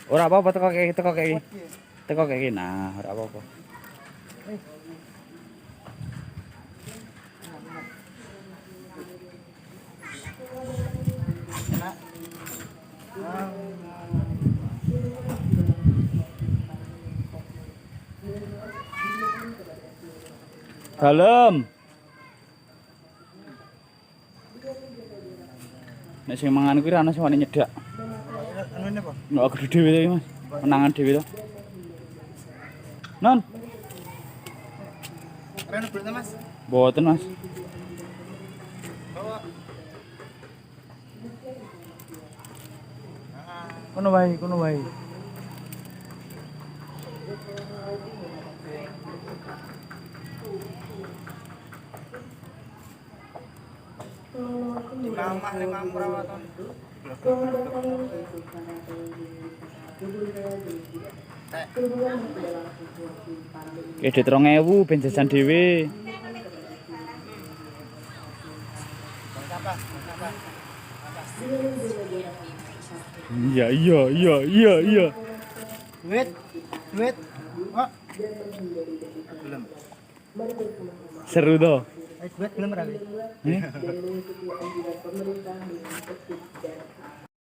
Ora apa-apa teko kayak teko kayak nah ora apa-apa. Dalam. Nek sing mangan kuwi ana sing wani nyedak. Anu ini apa? Nggak gede dhewe to, Mas. Menangan dhewe to. Non, Keren berita Mas. mboten, Mas. Bawa. Kono wae, kono wae. Lima perawatan. Edit 2000 ben jajan dhewe. Sampah. Iya. Duit. Wah. Belum. Seru to. Duit belum berapa?